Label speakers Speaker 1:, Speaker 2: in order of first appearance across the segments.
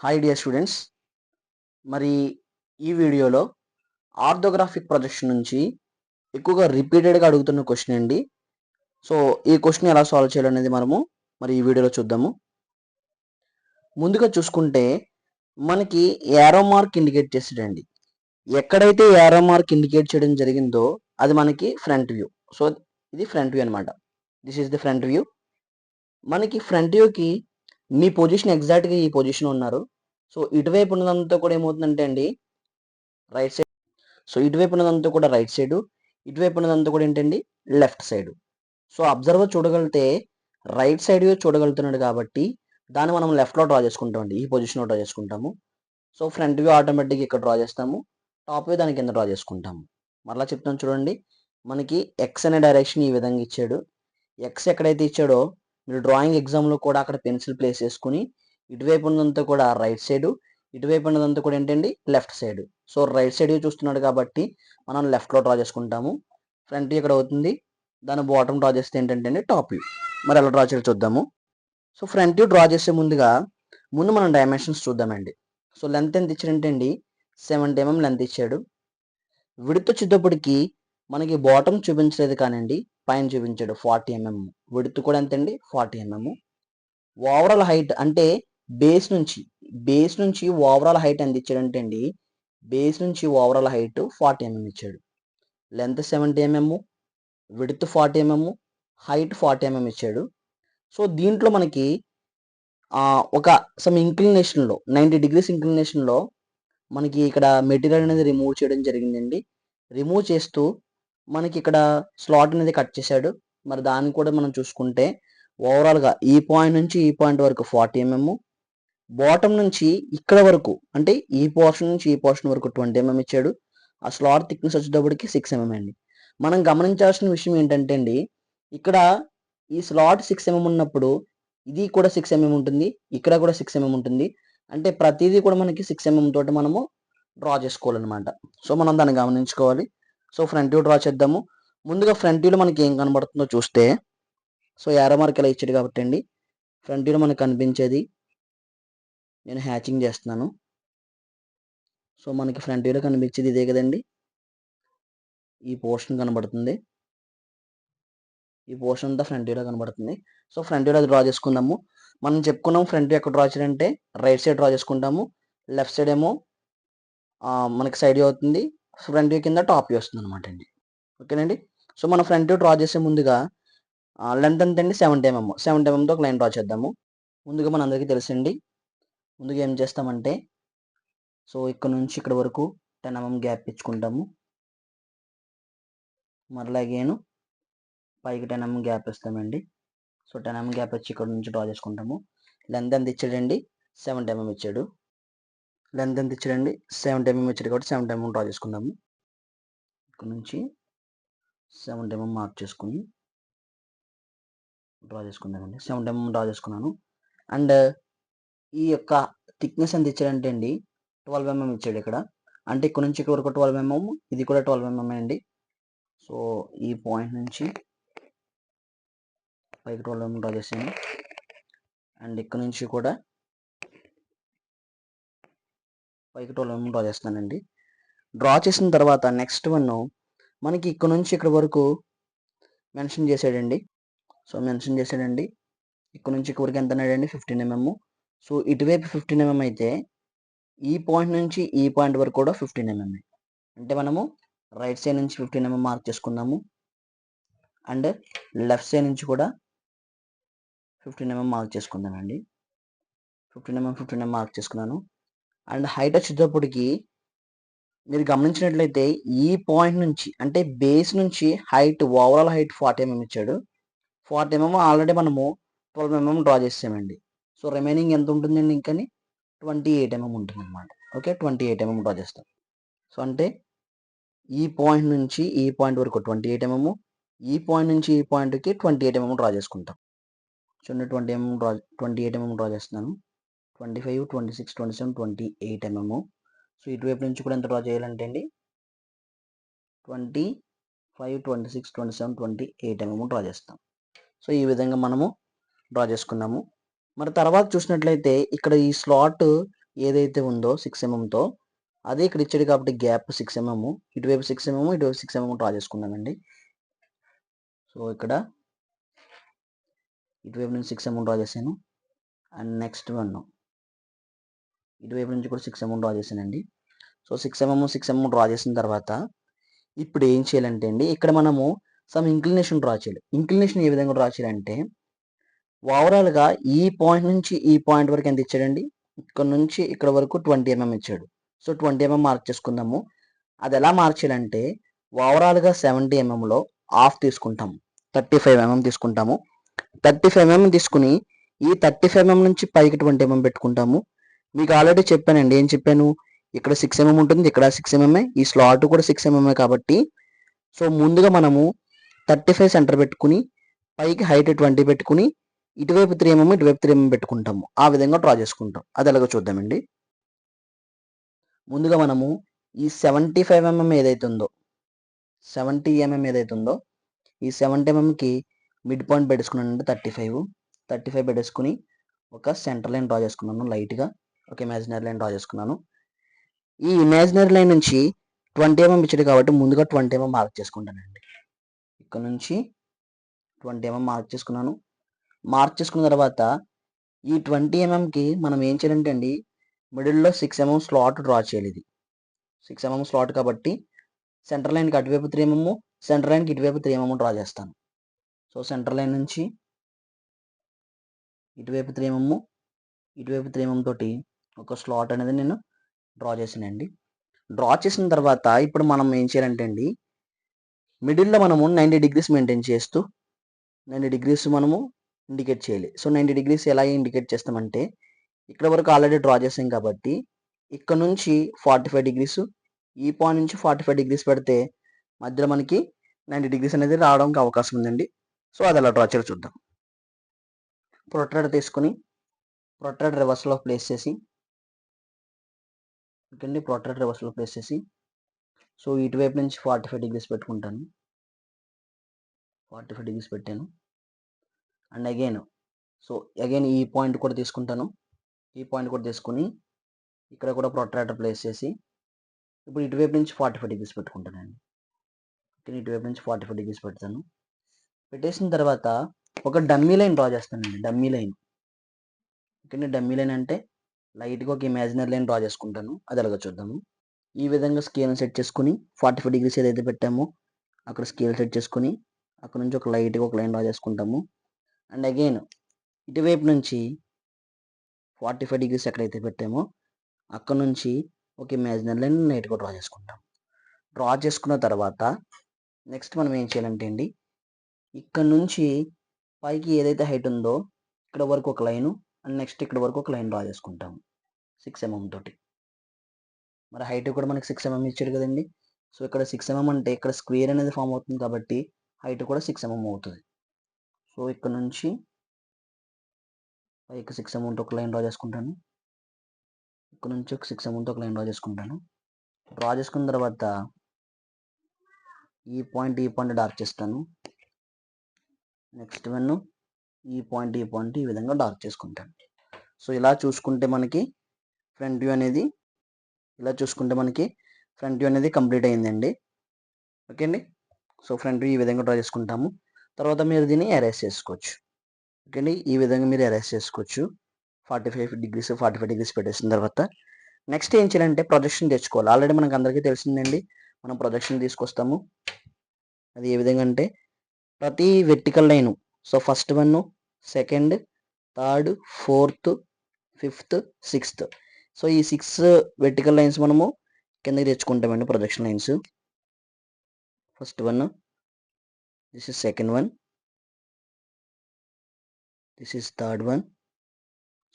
Speaker 1: Hi dear students, మరి ఈ వీడియోలో ఆర్థోగ్రాఫిక్ ప్రొజెక్షన్ నుంచి ఎక్కువగా రిపీటెడ్గా అడుగుతున్న క్వశ్చన్ అండి. సో ఈ క్వశ్చన్ ఎలా సాల్వ్ చేయాలనేది మనము మరి ఈ వీడియోలో చూద్దాము. ముందుగా చూసుకుంటే మనకి యారో మార్క్ ఇండికేట్ చేసాడండి. ఎక్కడైతే యారో మార్క్ ఇండికేట్ చేయడం జరిగిందో అది మనకి ఫ్రంట్ వ్యూ. సో ఇది ఫ్రంట్ వ్యూ అనమాట. This is the front view. మనకి ఫ్రంట్ వ్యూకి మీ పొజిషన్ ఎగ్జాక్ట్గా ఈ పొజిషన్ ఉన్నారు. సో ఇటువైపు ఉన్నదంతా కూడా ఏమవుతుందంటే అండి రైట్ సైడ్. సో ఇటువైపు ఉన్నదంతా కూడా రైట్ సైడ్, ఇటువైపు ఉన్నదంతా కూడా ఏంటండి లెఫ్ట్ సైడ్. సో అబ్జర్వర్ చూడగలిగితే రైట్ సైడ్ వ్యూ చూడగలుగుతున్నాడు కాబట్టి దాన్ని మనం లెఫ్ట్లో డ్రా చేసుకుంటామండి. ఈ పొజిషన్లో డ్రా చేసుకుంటాము. సో ఫ్రంట్ వ్యూ ఆటోమేటిక్గా ఇక్కడ డ్రా చేస్తాము, టాప్ వ్యూ దాని కింద డ్రా చేసుకుంటాము. మరలా చెప్తాను చూడండి, మనకి ఎక్స్ అనే డైరెక్షన్ ఈ విధంగా ఇచ్చాడు. ఎక్స్ ఎక్కడైతే ఇచ్చాడో మీరు డ్రాయింగ్ ఎగ్జామ్లో కూడా అక్కడ పెన్సిల్ ప్లేస్ చేసుకుని ఇటువైపు ఉన్నదంతా కూడా రైట్ సైడ్, ఇటువైపు ఉన్నదంతా కూడా ఏంటండి left side. So right side చూస్తున్నాడు కాబట్టి మనం లెఫ్ట్లో డ్రా చేసుకుంటాము. ఫ్రంట్ ఇక్కడ అవుతుంది, దాని బాటమ్ డ్రా చేస్తే ఏంటంటే టాప్ వ్యూ. మరి ఎలా డ్రా చేయాలో చూద్దాము. సో ఫ్రంట్ వ్యూ డ్రా చేసే ముందు మనం డైమెన్షన్స్ చూద్దామండి. సో లెంత్ ఎంత ఇచ్చాడంటే అండి 70 mm లెంత్ ఇచ్చాడు. విడ్త్ వచ్చేటప్పటికి మనకి బాటమ్ చూపించలేదు కానండి పైన చూపించాడు 40 mm. విడ్త్ కూడా ఎంతండి 40 mm. ఓవరాల్ హైట్ అంటే బేస్ నుంచి ఓవరాల్ హైట్ ఎంత ఇచ్చాడంటే అండి బేస్ నుంచి ఓవరాల్ హైట్ 40 mm ఇచ్చాడు. Length 70 mm, width 40 mm, height 40 mm ఇచ్చాడు. సో దీంట్లో మనకి ఒక సమ్ ఇంక్లినేషన్లో 90 degrees ఇంక్లినేషన్లో మనకి ఇక్కడ మెటీరియల్ అనేది రిమూవ్ చేయడం జరిగిందండి. రిమూవ్ చేస్తూ మనకి ఇక్కడ స్లాట్ అనేది కట్ చేశాడు. మరి దాన్ని కూడా మనం చూసుకుంటే ఓవరాల్గా ఈ పాయింట్ నుంచి ఈ పాయింట్ వరకు 40 mm, బాటమ్ నుంచి ఇక్కడ వరకు అంటే ఈ పోర్షన్ నుంచి ఈ పోర్షన్ వరకు 20 mm ఇచ్చాడు. ఆ స్లాట్ థిక్నెస్ వచ్చేటప్పటికి 6 mm అండి. మనం గమనించాల్సిన విషయం ఏంటంటే అండి ఇక్కడ ఈ స్లాట్ 6 mm ఉన్నప్పుడు ఇది కూడా 6 mm ఉంటుంది, ఇక్కడ కూడా 6 mm ఉంటుంది. అంటే ప్రతిదీ కూడా మనకి 6 mm తోటి మనము డ్రా చేసుకోవాలన్నమాట. సో మనం దాన్ని గమనించుకోవాలి. సో ఫ్రంట్ వ్యూ డ్రా చేద్దాము. ముందుగా ఫ్రంట్ వ్యూలో మనకి ఏం కనబడుతుందో చూస్తే, సో యారో మార్క్ ఇలా ఇచ్చాడు కాబట్టి అండి ఫ్రంట్ వ్యూలో మనకు కనిపించేది నేను హ్యాచింగ్ చేస్తున్నాను. సో మనకి ఫ్రంట్ వ్యూలో కనిపించేది ఇదే కదండి, ఈ పోర్షన్ కనబడుతుంది. ఈ పోర్షన్ అంతా ఫ్రంట్ వ్యూలో కనబడుతుంది. సో ఫ్రంట్ వ్యూలో డ్రా చేసుకుందాము. మనం చెప్పుకున్నాం ఫ్రంట్ వ్యూ ఎక్కడ డ్రా చేయాలంటే రైట్ సైడ్ డ్రా చేసుకుంటాము, లెఫ్ట్ సైడ్ ఏమో మనకి సైడ్ వ్యూ అవుతుంది, ఫ్రంట్ వ్యూ కింద టాప్ వ్యూ వస్తుంది అనమాట అండి. ఓకేనండి. సో మనం ఫ్రంట్ వ్యూ డ్రా చేసే ముందుగా లెంత్ ఎంత అండి 70 mm. 70 mmతో ఒక లైన్ డ్రా చేద్దాము. ముందుగా మన అందరికీ తెలుసండి, ముందుగా ఏం చేస్తామంటే సో ఇక్కడ నుంచి ఇక్కడ వరకు 10 mm గ్యాప్ ఇచ్చుకుంటాము. మరలా అగైన్ పైకి 10 mm గ్యాప్ ఇస్తామండి. సో 10 mm గ్యాప్ వచ్చి ఇక్కడ నుంచి డ్రా చేసుకుంటాము. లెంత్ ఎంత ఇచ్చాడండి 70 mm ఇచ్చాడు. లెంత్ ఎంత ఇచ్చాడండి 70 mm ఇచ్చాడు కాబట్టి 70 mm డ్రా చేసుకుందాము. ఇక్కడ నుంచి 70 mm మార్క్ చేసుకుని డ్రా చేసుకుందామండి. 70 mm డ్రా చేసుకున్నాను. అండ్ ఈ యొక్క థిక్నెస్ ఎంత ఇచ్చాడంటే అండి 12 mm ఇచ్చాడు ఇక్కడ. అంటే ఇక్కడ నుంచి ఇక్కడ వరకు 12 mm, ఇది కూడా 12 mm అండి. సో ఈ పాయింట్ నుంచి పైకి 12 mm డ్రా చేసాను. అండ్ ఇక్కడ నుంచి కూడా పైకి 12 mm డ్రా చేస్తానండి. డ్రా చేసిన తర్వాత నెక్స్ట్ వన్ మనకి ఇక్కడ నుంచి ఇక్కడ వరకు మెన్షన్ చేశాడండి. సో మెన్షన్ చేశాడండి ఇక్కడ నుంచి ఇక్కడ వరకు ఎంత అన్నాడండి 15 mm. సో ఇటువైపు 15 mm అయితే ఈ పాయింట్ నుంచి ఈ పాయింట్ వరకు కూడా 15 mm. అంటే మనము రైట్ సైడ్ నుంచి 15 mm మార్క్ చేసుకున్నాము, అండ్ లెఫ్ట్ సైడ్ నుంచి కూడా 15 mm మార్క్ చేసుకుందామండి. 15 mm మార్క్ చేసుకున్నాను. అండ్ హైట్ వచ్చేటప్పటికి మీరు గమనించినట్లయితే ఈ పాయింట్ నుంచి అంటే బేస్ నుంచి హైట్ ఓవరాల్ హైట్ 40 mm ఇచ్చాడు. 40 mm ఆల్రెడీ మనము 12 mm డ్రా చేసామండి. సో రిమైనింగ్ ఎంత ఉంటుందండి ఇంకని 28 mm ఉంటుంది అనమాట. ఓకే, 28 mm డ్రా చేస్తాం. సో అంటే ఈ పాయింట్ నుంచి ఈ పాయింట్ వరకు 28 mm, ఈ పాయింట్ నుంచి ఈ పాయింట్కి 28 mm డ్రా చేసుకుంటాం. చూడండి 28 mm డ్రా చేస్తున్నాను. 25, 26, 27, 28 mm. సో ఇటువైపు నుంచి కూడా ఎంత డ్రా చేయాలంటే అండి 25, 26, 27, 28 mm డ్రా చేస్తాం. సో ఈ విధంగా మనము డ్రా చేసుకున్నాము. మరి తర్వాత చూసినట్లయితే ఇక్కడ ఈ స్లాట్ ఏదైతే ఉందో 6 ఎంఎంతో అదే ఇక్కడ ఇచ్చాడు కాబట్టి గ్యాప్ 6 ఎంఎం, ఇటువైపు 6 ఎంఎం, ఇటువైపు 6 ఎంఎం డ్రా చేసుకున్నానండి. సో ఇక్కడ ఇటువైపు నుంచి 6 ఎంఎం డ్రా చేశాను. అండ్ నెక్స్ట్ వన్ ఇటువైపు నుంచి కూడా 6 ఎంఎం డ్రా చేశానండి. సో 6 ఎంఎం డ్రా చేసిన తర్వాత ఇప్పుడు ఏం చేయాలంటే అండి, ఇక్కడ మనము సమ్ ఇంక్లినేషన్ డ్రా చేయాలి. ఇంక్లినేషన్ ఏ విధంగా డ్రా చేయాలంటే, ఓవరాల్గా ఈ పాయింట్ నుంచి ఈ పాయింట్ వరకు ఎంత ఇచ్చాడండి, ఇక్కడ నుంచి ఇక్కడ వరకు 20 ఎంఎం ఇచ్చాడు. సో 20 ఎంఎం మార్క్ చేసుకుందాము. అది ఎలా మార్చాలంటే, ఓవరాల్గా 70 ఎంఎంలో హాఫ్ తీసుకుంటాము, 35 ఎంఎం తీసుకుంటాము. 35 ఎంఎం తీసుకుని ఈ 35 ఎంఎం నుంచి పైకి 20 ఎంఎం పెట్టుకుంటాము. మీకు ఆల్రెడీ చెప్పానండి, ఏం చెప్పాను, ఇక్కడ 6 ఎంఎం ఉంటుంది, ఇక్కడ 6 ఎంఎంఏ, ఈ స్లాట్ కూడా 6 ఎంఎంఏ కాబట్టి సో ముందుగా మనము 35 సెంటర్ పెట్టుకుని పైకి హైట్ 20 పెట్టుకుని ఇటువైపు 3 ఎంఎం, ఇటువైపు 3 ఎంఎం పెట్టుకుంటాము. ఆ విధంగా డ్రా చేసుకుంటాం. అది ఎలాగో చూద్దామండి. ముందుగా మనము ఈ 75 ఎంఎం ఏదైతే ఉందో, 70 ఎంఎం ఏదైతే ఉందో, ఈ 70 ఎంఎంకి మిడ్ పాయింట్ పెట్టేసుకున్నానంటే 35 పెట్టేసుకుని ఒక సెంటర్ లైన్ డ్రా చేసుకున్నాను. లైట్గా ఒక ఇమాజినరీ లైన్ డ్రా చేసుకున్నాను. ఈ ఇమాజినరీ లైన్ నుంచి 20 ఎంఎం ఇచ్చాడు కాబట్టి ముందుగా 20 ఎంఎం మార్క్ చేసుకుంటానండి. ఇక్కడ నుంచి 20 ఎంఎం మార్క్ చేసుకున్నాను. మార్క్ చేసుకున్న తర్వాత ఈ 20 ఎంఎంకి మనం ఏం చేయాలంటే అండి, మిడిల్లో 6 ఎంఎం స్లాట్ డ్రా చేయాలి. ఇది 6 ఎంఎం స్లాట్ కాబట్టి సెంటర్ లైన్కి అటువైపు 3 ఎంఎం, సెంటర్ లైన్కి ఇటువైపు 3 ఎంఎం డ్రా చేస్తాను. సో సెంటర్ లైన్ నుంచి ఇటువైపు 3 ఎంఎం, ఇటువైపు 3 ఎంఎం తోటి ఒక స్లాట్ అనేది నేను డ్రా చేసానండి. డ్రా చేసిన తర్వాత ఇప్పుడు మనం ఏం చేయాలంటే అండి, మిడిల్లో మనము 90 డిగ్రీస్ మెయింటైన్ చేస్తూ 90 డిగ్రీస్ మనము ఇండికేట్ చేయాలి. సో 90 డిగ్రీస్ ఎలా ఇండికేట్ చేస్తామంటే, ఇక్కడ వరకు ఆల్రెడీ డ్రా చేసాం కాబట్టి ఇక్కడ నుంచి 45 డిగ్రీస్, ఈ పాయింట్ నుంచి 45 డిగ్రీస్ పెడితే మధ్యలో మనకి 90 డిగ్రీస్ అనేది రావడానికి అవకాశం ఉందండి. సో అది ఎలా డ్రా చేయాలో చూద్దాం. ప్రొట్రాక్టర్ తీసుకుని ప్రొట్రాక్టర్ రివర్స్లో ప్లేస్ చేసి, ఓకే, ప్రొట్రాక్టర్ రివర్స్లో ప్లేస్ చేసి, సో ఇటువైపు నుంచి 45 డిగ్రీస్ పెట్టుకుంటాను. 45 డిగ్రీస్ పెట్టాను. అండ్ అగైన్ ఈ పాయింట్ కూడా తీసుకుంటాను. ఈ పాయింట్ కూడా తీసుకుని ఇక్కడ కూడా ప్రొట్రాక్టర్ ప్లేస్ చేసి ఇప్పుడు ఇటువైపు నుంచి 45 డిగ్రీస్ పెట్టుకుంటానండి. ఇటువైపు నుంచి 45 డిగ్రీస్ పెడతాను. పెట్టేసిన తర్వాత ఒక డమ్మీ లైన్ డ్రా చేస్తానండి. Dummy line, okay, dummy line అంటే లైట్గా ఒక ఇమాజినరీ లైన్ డ్రా చేసుకుంటాను. అది ఎలాగో చూద్దాము. ఈ విధంగా స్కేల్ని సెట్ చేసుకుని 45 డిగ్రీస్ ఏదైతే పెట్టామో అక్కడ స్కేల్ సెట్ చేసుకుని అక్కడ నుంచి ఒక లైట్గా ఒక లైన్ డ్రా చేసుకుంటాము. అండ్ అగైన్ ఇటువైపు నుంచి 45 డిగ్రీస్ ఎక్కడైతే పెట్టామో అక్కడ నుంచి ఒక ఇమాజినరీ లైన్ లైట్గా డ్రా చేసుకుంటాం. డ్రా చేసుకున్న తర్వాత నెక్స్ట్ మనం ఏం చేయాలంటే అండి, ఇక్కడ నుంచి పైకి ఏదైతే హైట్ ఉందో ఇక్కడ వరకు ఒక లైను, అండ్ నెక్స్ట్ ఇక్కడ వరకు ఒక లైన్ డ్రా చేసుకుంటాము 6 ఎంఎం తోటి. మరి హైట్ కూడా మనకి 6 ఎంఎం ఇచ్చాడు కదండి. సో ఇక్కడ 6 ఎంఎం అంటే ఇక్కడ స్క్వేర్ అనేది ఫామ్ అవుతుంది కాబట్టి హైట్ కూడా 6 ఎంఎం అవుతుంది. సో ఇక్కడ నుంచి పైకి 6 ఎంఎంతో ఒక లైన్ డ్రా చేసుకుంటాను. ఇక్కడ నుంచి ఒక 6 ఎంఎంతో ఒక లైన్ డ్రా చేసుకుంటాను. డ్రా చేసుకున్న తర్వాత ఈ పాయింట్ డార్క్ చేస్తాను. నెక్స్ట్ వన్ ఈ పాయింట్ ఈ విధంగా డార్క్ చేసుకుంటాను. సో ఇలా చూసుకుంటే మనకి ఫ్రంట్ వ్యూ అనేది కంప్లీట్ అయిందండి. ఓకే అండి. సో ఫ్రంట్ వ్యూ ఈ విధంగా డ్రా చేసుకుంటాము. తర్వాత మీరు దీన్ని ఎరేస్ చేసుకోవచ్చు. ఓకే అండి, ఈ విధంగా మీరు ఎరేస్ చేసుకోవచ్చు. 45 డిగ్రీస్ పెట్టేసిన తర్వాత నెక్స్ట్ ఏం చేయాలంటే ప్రొజెక్షన్ తెచ్చుకోవాలి. ఆల్రెడీ మనకు అందరికీ తెలిసిందండి, మనం ప్రొజెక్షన్ తీసుకొస్తాము. అది ఏ విధంగా అంటే ప్రతి vertical line, so first one, second, third, fourth, fifth, sixth, so ఈ 6 వెర్టికల్ లైన్స్ మనము కిందకి తెచ్చుకుంటామండి. Projection lines, first one, this is second one, this is third one,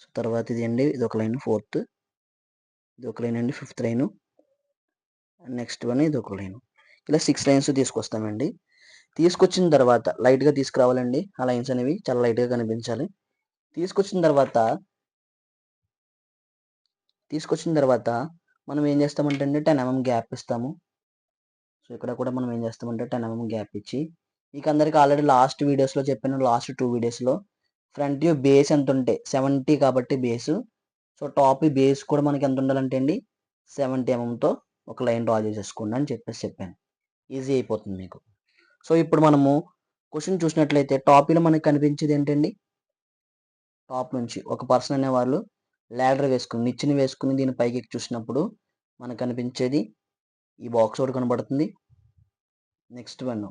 Speaker 1: so తర్వాత ఇది అండి, ఇది ఒక లైన్ ఫోర్త్, ఇది ఒక లైన్ అండి ఫిఫ్త్ లైను, నెక్స్ట్ వన్ ఇది ఒక లైన్. ఇలా 6 లైన్స్ తీసుకొస్తామండి. తీసుకొచ్చిన తర్వాత లైట్గా తీసుకురావాలండి. ఆ లైన్స్ అనేవి చాలా లైట్గా కనిపించాలి. తీసుకొచ్చిన తర్వాత మనం ఏం చేస్తామంటే అండి 10 mm గ్యాప్ ఇస్తాము. సో ఇక్కడ కూడా మనం ఏం చేస్తామంటే 10 mm గ్యాప్ ఇచ్చి, మీకు అందరికీ ఆల్రెడీ లాస్ట్ వీడియోస్లో చెప్పాను, లాస్ట్ 2 వీడియోస్లో ఫ్రంట్ వ్యూ బేస్ ఎంత ఉంటే 70 కాబట్టి బేసు సో టాప్ బేస్ కూడా మనకి ఎంత ఉండాలంటే అండి 70 ఎంఎంతో ఒక లైన్ డ్రా చేసేసుకోండి అని చెప్పాను. ఈజీ అయిపోతుంది మీకు. సో ఇప్పుడు మనము క్వశ్చన్ చూసినట్లయితే టాప్లో మనకి కనిపించేది ఏంటండి, టాప్ నుంచి ఒక పర్సన్ అనేవాళ్ళు ల్యాడర్ వేసుకుని నిచ్చెన వేసుకుని దీని పైకి ఎక్కి చూసినప్పుడు మనకు కనిపించేది ఈ బాక్స్ ఒకటి కనబడుతుంది. నెక్స్ట్ వన్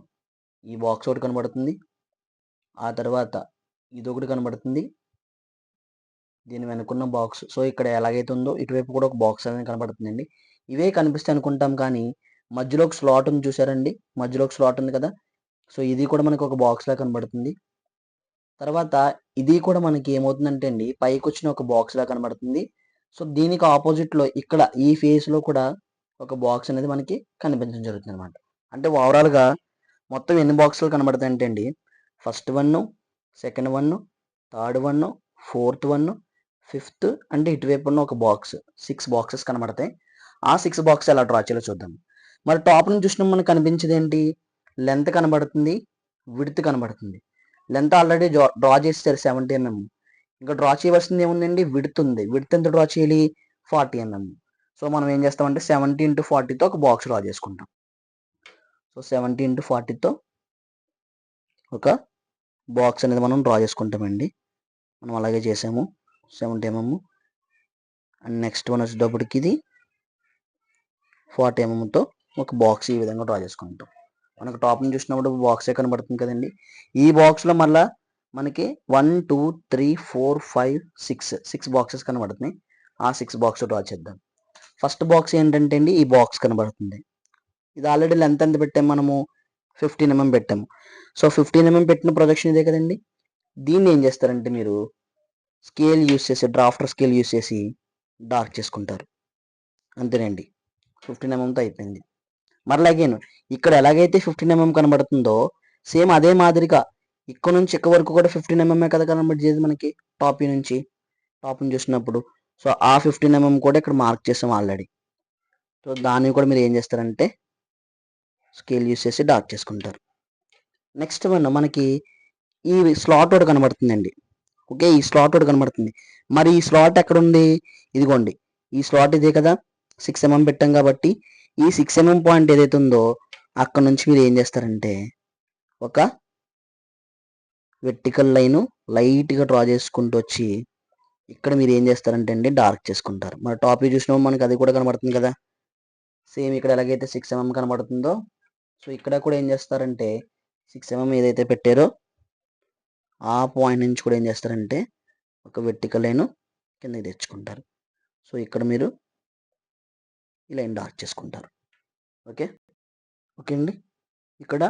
Speaker 1: ఈ బాక్స్ ఒకటి కనబడుతుంది. ఆ తర్వాత ఇదొకటి కనబడుతుంది, దీని వెనుకున్న బాక్స్. సో ఇక్కడ ఎలాగైతే ఉందో ఇటువైపు కూడా ఒక బాక్స్ అనేది కనబడుతుందండి. ఇవే కనిపిస్తాయి అనుకుంటాం, కానీ మధ్యలో ఒక స్లాట్ ఉంది చూసారండి, మధ్యలో ఒక స్లాట్ ఉంది కదా. సో ఇది కూడా మనకు ఒక బాక్స్ లా కనబడుతుంది. తర్వాత ఇది కూడా మనకి ఏమవుతుందంటే అండి పైకి వచ్చిన ఒక బాక్స్ లా కనబడుతుంది. సో దీనికి ఆపోజిట్లో ఇక్కడ ఈ ఫేస్లో కూడా ఒక బాక్స్ అనేది మనకి కనిపించడం జరుగుతుంది అనమాట. అంటే ఓవరాల్గా మొత్తం ఎన్ని బాక్సులు కనబడతాయంటే అండి, first one, second one, third one, fourth one, fifth అంటే ఇటువైపు ఉన్న ఒక బాక్స్, 6 బాక్సెస్ కనబడతాయి. ఆ 6 బాక్స్ ఎలా డ్రా చేయాలో చూద్దాం. మరి టాప్ నుంచి చూసినప్పుడు మనకు కనిపించేది ఏంటి, లెంత్ కనబడుతుంది, విడ్త్ కనబడుతుంది. లెంత్ ఆల్రెడీ డ్రా చేస్తారు 70 mm. ఇంకా డ్రా చేయవలసింది ఏముందండి, విడ్త్ ఉంది. విడ్త్ ఎంత డ్రా చేయాలి, 40 mm. సో మనం ఏం చేస్తామంటే 70 × 40తో ఒక బాక్స్ డ్రా చేసుకుంటాం. సో 70 × 40తో ఒక బాక్స్ అనేది మనం డ్రా చేసుకుంటామండి. మనం అలాగే చేసాము 70 mm. అండ్ నెక్స్ట్ వన్ వచ్చేటప్పటికి ఇది 40 mm తో ఒక బాక్స్ ఈ విధంగా డ్రా చేసుకుంటాం. మనకు టాప్ నుంచి చూసినప్పుడు బాక్సే కనబడుతుంది కదండి. ఈ బాక్స్లో మళ్ళీ మనకి 1 2 3 4 5 6 బాక్సెస్ కనబడుతున్నాయి. ఆ 6 బాక్స్ డ్రా చేద్దాం. ఫస్ట్ బాక్స్ ఏంటంటే అండి ఈ బాక్స్ కనబడుతుంది. ఇది ఆల్రెడీ లెంత్ ఎంత పెట్టాము మనము, 15 mm పెట్టాము. సో 15 mm పెట్టిన ప్రొజెక్షన్ ఇదే కదండి. దీన్ని ఏం చేస్తారంటే మీరు స్కేల్ యూస్ చేసి, డ్రాఫ్టర్ స్కేల్ యూస్ చేసి డార్క్ చేసుకుంటారు. అంతేనండి, 15 mm తో అయిపోయింది. మరలా అగైన్ ఇక్కడ ఎలాగైతే 15 mm కనబడుతుందో సేమ్ అదే మాదిరిగా ఇక్కడ నుంచి ఇక్కడ వరకు కూడా 15 mm కదా కనబడేది మనకి టాప్ నుంచి చూసినప్పుడు. సో ఆ 15 mm కూడా ఇక్కడ మార్క్ చేసాం ఆల్రెడీ. సో దాన్ని కూడా మీరు ఏం చేస్తారంటే స్కేల్ యూస్ చేసి డార్క్ చేసుకుంటారు. నెక్స్ట్ వన్ మనకి ఈ స్లాట్ ఒకటి కనబడుతుందండి. ఓకే, ఈ స్లాట్ ఒకటి కనబడుతుంది. మరి ఈ స్లాట్ ఎక్కడ ఉంది, ఇదిగోండి ఈ స్లాట్ ఇదే కదా, 6 mm పెట్టాం కాబట్టి ఈ 6 mm పాయింట్ ఏదైతే ఉందో అక్కడ నుంచి మీరు ఏం చేస్తారంటే ఒక వెర్టికల్ లైన్ లైట్గా డ్రా చేసుకుంటూ వచ్చి ఇక్కడ మీరు ఏం చేస్తారంటే అండి డార్క్ చేసుకుంటారు. మన టాప్ చూసినప్పుడు మనకి అది కూడా కనబడుతుంది కదా, సేమ్ ఇక్కడ ఎలాగైతే 6 mm కనబడుతుందో సో ఇక్కడ కూడా ఏం చేస్తారంటే 6 mm ఏదైతే పెట్టారో ఆ పాయింట్ నుంచి కూడా ఏం చేస్తారంటే ఒక వెర్టికల్ లైన్ కిందకి తెచ్చుకుంటారు. సో ఇక్కడ మీరు ఈ లైన్ డార్క్ చేసుకుంటారు. ఓకే అండి, ఇక్కడ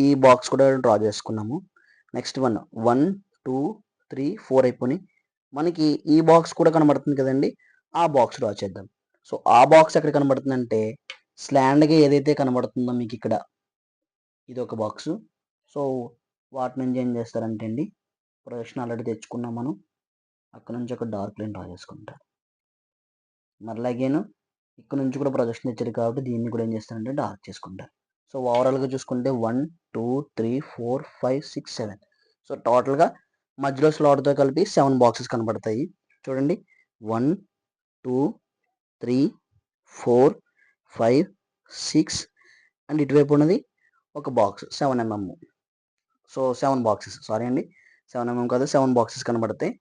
Speaker 1: ఈ బాక్స్ కూడా డ్రా చేసుకున్నాము. నెక్స్ట్ 1 2 3 4 అయిపోయి మనకి ఈ బాక్స్ కూడా కనబడుతుంది కదండి, ఆ బాక్స్ డ్రా చేద్దాం. సో ఆ బాక్స్ ఎక్కడ కనబడుతుందంటే స్లాండ్గా ఏదైతే కనబడుతుందో మీకు ఇక్కడ ఇది ఒక బాక్స్. సో వాటి నుంచి ఏం చేస్తారంటే అండి ప్రొజెక్షన్ ఆల్రెడీ తెచ్చుకున్నాం మనం, అక్కడ నుంచి ఒక డార్క్ లైన్ డ్రా చేసుకుంటారు. మరలా అగైన్ ఇక్కడ నుంచి కూడా ప్రొజెక్షన్ తెచ్చారు కాబట్టి దీన్ని కూడా ఏం చేస్తారంటే డార్క్ చేసుకుంటారు. సో ఓవరాల్గా చూసుకుంటే 1 2 3 4 5 6 7. సో టోటల్గా మధ్యలో స్లాట్తో కలిపి 7 బాక్సెస్ కనబడతాయి. చూడండి 1 2 3 4 5 6 అండ్ ఇటువైపు ఉన్నది ఒక box 7 mm. So 7 boxes, sorry అండి 7 mm కాదు 7 బాక్సెస్ కనబడతాయి.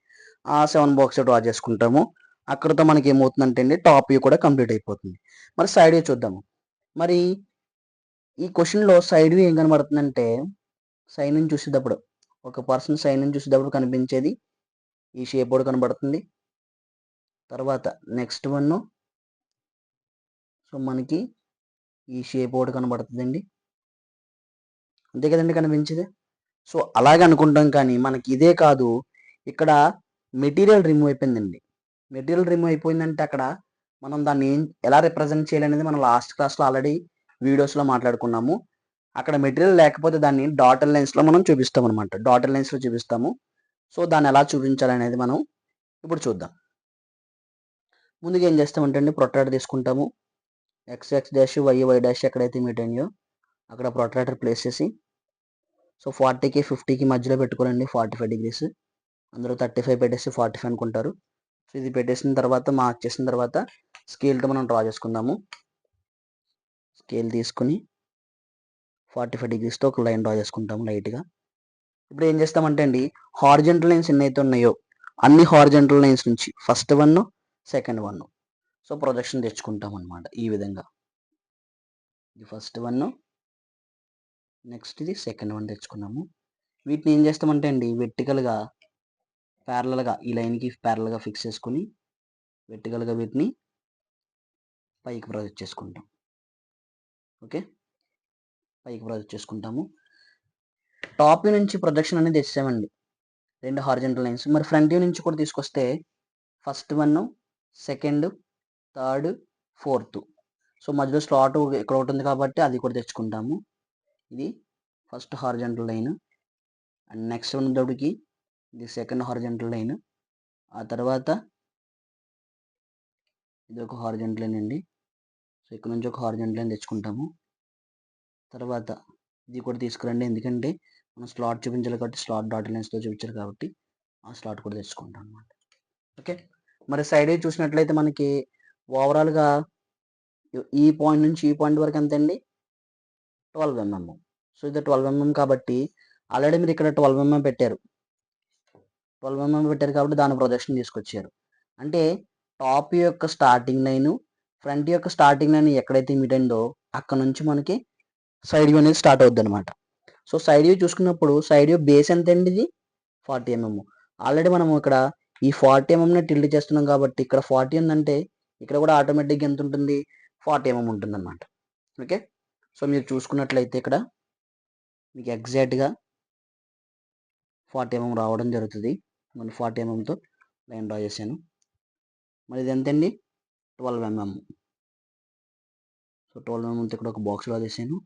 Speaker 1: ఆ 7 బాక్స్ డ్రా చేసుకుంటాము. అక్కడతో మనకి ఏమవుతుందంటే అండి టాప్ వ్యూ కూడా కంప్లీట్ అయిపోతుంది. మరి సైడ్ వ్యూ చూద్దాము. మరి ఈ క్వశ్చన్లో సైడ్ వ్యూ ఏం కనబడుతుందంటే సైడ్ నుంచి చూసేటప్పుడు ఒక పర్సన్ సైడ్ నుంచి చూసేటప్పుడు కనిపించేది ఈ షేప్ కూడా కనబడుతుంది. తర్వాత నెక్స్ట్ వన్ సో మనకి ఈ షేప్ ఒకటి కనబడుతుందండి, అంతే కదండి కనిపించేది. సో అలాగే అనుకుంటాం, కానీ మనకి ఇదే కాదు, ఇక్కడ మెటీరియల్ రిమూవ్ అయిపోయిందండి. మెటీరియల్ రిమూవ్ అయిపోయిందంటే అక్కడ మనం దాన్ని ఎలా రిప్రజెంట్ చేయాలనేది మనం లాస్ట్ క్లాస్లో ఆల్రెడీ వీడియోస్లో మాట్లాడుకున్నాము. అక్కడ మెటీరియల్ లేకపోతే దాన్ని డాటెడ్ లైన్స్లో మనం చూపిస్తాం అనమాట, డాటెడ్ లైన్స్లో చూపిస్తాము. సో దాన్ని ఎలా చూపించాలనేది మనం ఇప్పుడు చూద్దాం. ముందుగా ఏం చేస్తామంటే అండి ప్రొట్రాక్టర్ తీసుకుంటాము. x డాష్ y డాష్ ఎక్కడైతే మీట్ అయినాయో అక్కడ ప్రొట్రాక్టర్ ప్లేస్ చేసి సో 40కి 50కి మధ్యలో పెట్టుకోనండి 45 degrees. అందులో 35 పెట్టేసి 45 అనుకుంటారు. సో ఇది పెట్టేసిన తర్వాత మార్క్ చేసిన తర్వాత స్కేల్తో మనం డ్రా చేసుకుందాము. స్కేల్ తీసుకుని 45 degreesతో ఒక లైన్ డ్రా చేసుకుంటాము లైట్గా. ఇప్పుడు ఏం చేస్తామంటే అండి, హారిజంటల్ లైన్స్ ఎన్నైతే ఉన్నాయో అన్ని హారిజంటల్ లైన్స్ నుంచి first one, second one, so projection తెచ్చుకుంటాం అనమాట. ఈ విధంగా ఇది ఫస్ట్ వన్, నెక్స్ట్ ఇది సెకండ్ వన్ తెచ్చుకున్నాము. వీటిని ఏం చేస్తామంటే అండి, వెర్టికల్గా ప్యారలల్గా ఈ లైన్కి ప్యారలల్గా ఫిక్స్ చేసుకుని వెర్టికల్గా వీటిని పైకి ప్రొజెక్ట్ చేసుకుంటాం. ఓకే, పైకి ప్రొజెక్ట్ చేసుకుంటాము. టాప్ వ్యూ నుంచి ప్రొజెక్షన్ అనేది తెచ్చామండి, 2 హారిజంటల్ లైన్స్. మరి ఫ్రంట్ వ్యూ నుంచి కూడా తీసుకొస్తే first one, second, third, fourth, so మధ్యలో స్లాట్ ఇక్కడ ఒకటి ఉంది కాబట్టి అది కూడా తెచ్చుకుంటాము. ఇది first horizontal line. And next ఉన్నప్పటికి ఇది సెకండ్ హారిజంటల్ లైన్. ఆ తర్వాత ఇది ఒక హారిజంటల్ లైన్ అండి. సో ఇక్కడ నుంచి ఒక హారిజంటల్ లైన్ తెచ్చుకుంటాము. తర్వాత ఇది కూడా తీసుకురండి, ఎందుకంటే మనం స్లాట్ చూపించాలి కాబట్టి, స్లాట్ డాట్ లైన్స్తో చూపించాలి కాబట్టి ఆ స్లాట్ కూడా తెచ్చుకుంటాం అనమాట. ఓకే, మరి సైడ్ చూసినట్లయితే మనకి ఓవరాల్గా ఈ పాయింట్ నుంచి ఈ పాయింట్ వరకు ఎంత అండి, 12 mm. సో ఇది 12 mm కాబట్టి ఆల్రెడీ మీరు ఇక్కడ 12 mm పెట్టారు, 12 mm పెట్టారు కాబట్టి దాని ప్రొజెక్షన్ తీసుకొచ్చారు. అంటే టాప్ యొక్క స్టార్టింగ్ లైన్, ఫ్రంట్ యొక్క స్టార్టింగ్ లైన్ ఎక్కడైతే మీట్ అయిందో అక్కడ నుంచి మనకి సైడ్ వ్యూ అనేది స్టార్ట్ అవుద్ది అనమాట. సో సైడ్ వ్యూ చూసుకున్నప్పుడు సైడ్ వ్యూ బేస్ ఎంత అండి, ఇది 40 mm. ఆల్రెడీ మనం ఇక్కడ ఈ 40 mm టిల్ట్ చేస్తున్నాం కాబట్టి ఇక్కడ 40 ఉందంటే ఇక్కడ కూడా ఆటోమేటిక్గా ఎంత ఉంటుంది, 40 mm ఉంటుంది అనమాట. ఓకే, సో మీరు చూసుకున్నట్లయితే ఇక్కడ మీకు ఎగ్జాక్ట్గా 40 mm రావడం జరుగుతుంది. నేను 40 mmతో లైన్ డ్రా చేశాను. మరి ఇది ఎంత అండి, 12 mm. సో 12 mmతో ఇక్కడ ఒక బాక్స్ డ్రా చేశాను.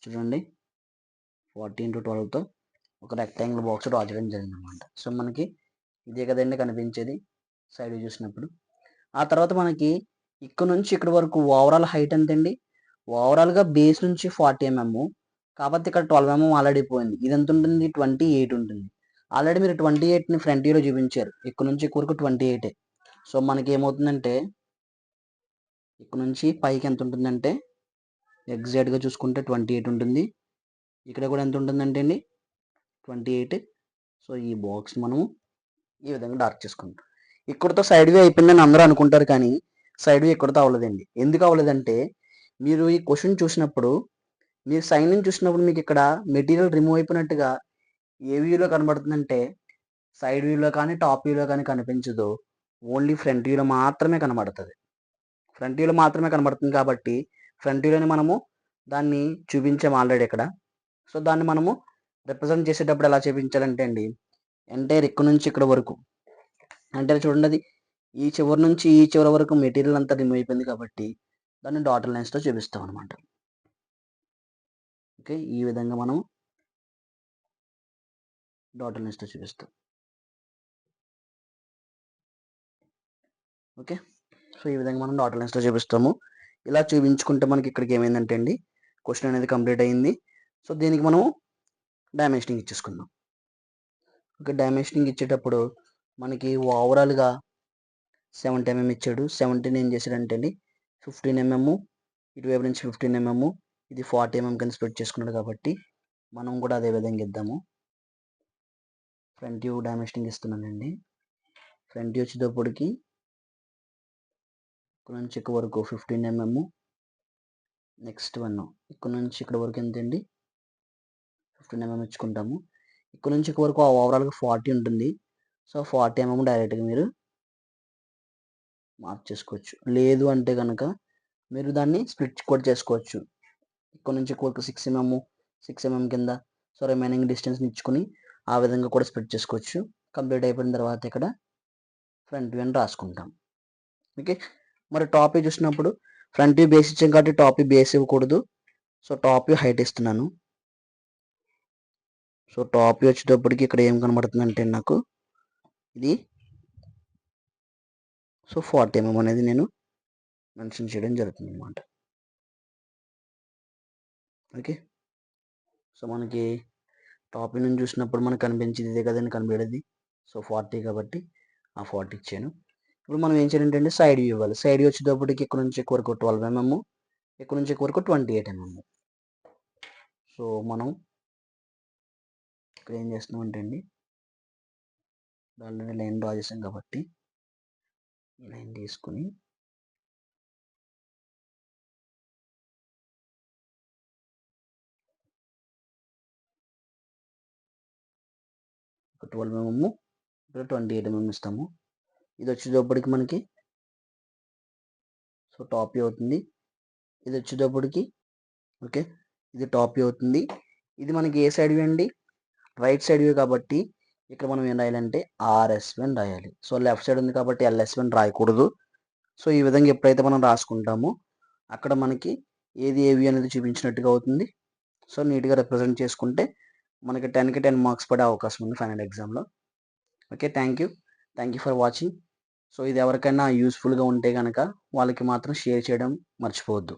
Speaker 1: చూడండి, 40 into 12తో ఒక రెక్టాంగిల్ బాక్స్ డ్రా చేయడం జరిగింది అనమాట. సో మనకి ఇదే కదండి కనిపించేది సైడ్ చూసినప్పుడు. ఆ తర్వాత మనకి ఇక్కడ నుంచి ఇక్కడ వరకు ఓవరాల్ హైట్ ఎంత అండి, ఓవరాల్గా బేస్ నుంచి 40 mm, కాబట్టి ఇక్కడ 12 mm ఆల్రెడీ పోయింది. ఇది ఎంత ఉంటుంది, 28 ఉంటుంది. ఆల్రెడీ మీరు 28ని ఫ్రంట్ వ్యూలో చూపించారు, ఇక్కడ నుంచి ఇక్కడ వరకు 28. సో మనకి ఏమవుతుందంటే ఇక్కడ నుంచి పైకి ఎంత ఉంటుందంటే ఎగ్జాక్ట్గా చూసుకుంటే 28 ఉంటుంది. ఇక్కడ కూడా ఎంత ఉంటుందంటే అండి, 28. సో ఈ బాక్స్ మనము ఈ విధంగా డార్క్ చేసుకుంటాం. ఇక్కడతో సైడ్ వ్యూ అయిపోయిందని అందరూ అనుకుంటారు, కానీ సైడ్ వ్యూ ఇక్కడతో అవ్వలేదండి. ఎందుకు అవ్వలేదంటే మీరు ఈ క్వశ్చన్ చూసినప్పుడు, మీరు సైడ్ నుంచి చూసినప్పుడు మీకు ఇక్కడ మెటీరియల్ రిమూవ్ అయిపోయినట్టుగా ఏ వ్యూలో కనబడుతుందంటే సైడ్ వ్యూలో కానీ టాప్ వ్యూలో కానీ కనిపించదు, ఓన్లీ ఫ్రంట్ వ్యూలో మాత్రమే కనబడుతుంది. ఫ్రంట్ వ్యూలో మాత్రమే కనబడుతుంది కాబట్టి ఫ్రంట్ వ్యూలోనే మనము దాన్ని చూపించాము ఆల్రెడీ ఇక్కడ. సో దాన్ని మనము రిప్రజెంట్ చేసేటప్పుడు ఎలా చూపించాలంటే అండి, ఎంటైర్ ఇక్కడ నుంచి ఇక్కడ వరకు అంటే చూడండి, అది ఈ చివరి నుంచి ఈ చివరి వరకు మెటీరియల్ అంతా రిమూవ్ అయిపోయింది కాబట్టి దాన్ని డాటర్ లైన్స్తో చూపిస్తాం అనమాట. ఓకే, ఈ విధంగా మనం డాటర్ లైన్స్తో చూపిస్తాం. ఓకే, సో ఈ విధంగా మనం డాటర్ లైన్స్తో చూపిస్తాము. ఇలా చూపించుకుంటే మనకి ఇక్కడికి ఏమైందంటే అండి, క్వశ్చన్ అనేది కంప్లీట్ అయింది. సో దీనికి మనము డైమెన్షనింగ్ ఇచ్చేసుకుందాం. ఓకే, డైమెన్షనింగ్ ఇచ్చేటప్పుడు మనకి ఓవరాల్గా 70 mm ఇచ్చాడు. 70 ఏం చేశాడంటే అండి 15 mm, ఇటువైపు నుంచి 15 mm, ఇది 40 mm కింద స్ప్లిట్ చేసుకున్నాడు కాబట్టి మనం కూడా అదే విధంగా ఇద్దాము. ఫ్రంట్ వ్యూ డైమెన్షనింగ్ ఇస్తున్నానండి. ఫ్రంట్ వ్యూ వచ్చేటప్పటికి ఇక్కడ నుంచి ఇక్కడ వరకు 15 mm, నెక్స్ట్ వన్ ఇక్కడ నుంచి ఇక్కడ వరకు ఎంత అండి 15 mm ఇచ్చుకుంటాము. ఇక్కడ నుంచి ఇక్కడ వరకు ఓవరాల్గా 40 ఉంటుంది. సో 40 mm డైరెక్ట్గా మీరు మార్క్ చేసుకోవచ్చు. లేదు అంటే కనుక మీరు దాన్ని స్ప్లిట్ కూడా చేసుకోవచ్చు. ఇక్కడ నుంచి ఒక 6 mm కింద, సో రిమైనింగ్ డిస్టెన్స్ని ఇచ్చుకొని ఆ విధంగా కూడా స్ప్లిట్ చేసుకోవచ్చు. కంప్లీట్ అయిపోయిన తర్వాత ఇక్కడ ఫ్రంట్ వ్యూ అని రాసుకుంటాం. ఓకే, మరి టాప్ వ్యూ చూసినప్పుడు ఫ్రంట్ వ్యూ బేస్ ఇచ్చాం కాబట్టి టాప్ వ్యూ బేస్ ఇవ్వకూడదు. సో టాప్ వ్యూ హైట్ ఇస్తున్నాను. సో టాప్ వ్యూ వచ్చేటప్పటికి ఇక్కడ ఏం కనబడుతుందంటే నాకు ఇది సో 40 mm అనేది నేను మెన్షన్ చేయడం జరుగుతుంది అనమాట. ఓకే, సో మనకి టాప్ నుంచి చూసినప్పుడు మనకు కనిపించేది ఇదే కదండి కనిపించేది. సో 40 కాబట్టి ఆ 40 ఇచ్చాను. ఇప్పుడు మనం ఏం చేయాలంటే సైడ్ వ్యూ ఇవ్వాలి. సైడ్ వ్యూ వచ్చేటప్పటికి ఇక్కడ నుంచి ఎక్కువ వరకు 12 mm, ఇక్కడ నుంచి ఎక్కువ వరకు 28 mm. సో మనం ఇక్కడ ఏం చేస్తున్నామంటే అండి, ఆల్రెడీ లైన్ డ్రా చేసాం కాబట్టి ఈ లైన్ తీసుకుని ఒక 12 mm, ఇక్కడ 28 mm ఇస్తాము. ఇది వచ్చేటప్పటికి మనకి సో టాప్ వ్యూ అవుతుంది. ఇది వచ్చేటప్పటికి ఓకే, ఇది టాప్ వ్యూ అవుతుంది. ఇది మనకి ఏ సైడ్ వ్యూ అండి, రైట్ సైడ్ వ్యూ కాబట్టి ఇక్కడ మనం ఏం రాయాలంటే RS1 అని రాయాలి. సో లెఫ్ట్ సైడ్ ఉంది కాబట్టి LS1 రాయకూడదు. సో ఈ విధంగా ఎప్పుడైతే మనం రాసుకుంటామో అక్కడ మనకి ఏది ఏ వ్యూ అనేది చూపించినట్టుగా అవుతుంది. సో నీట్గా రిప్రజెంట్ చేసుకుంటే మనకి 10కి 10 మార్క్స్ పడే అవకాశం ఉంది ఫైనల్ ఎగ్జామ్లో. Okay, thank you for watching. So ఇది ఎవరికైనా యూస్ఫుల్గా ఉంటే కనుక వాళ్ళకి మాత్రం షేర్ చేయడం మర్చిపోవద్దు.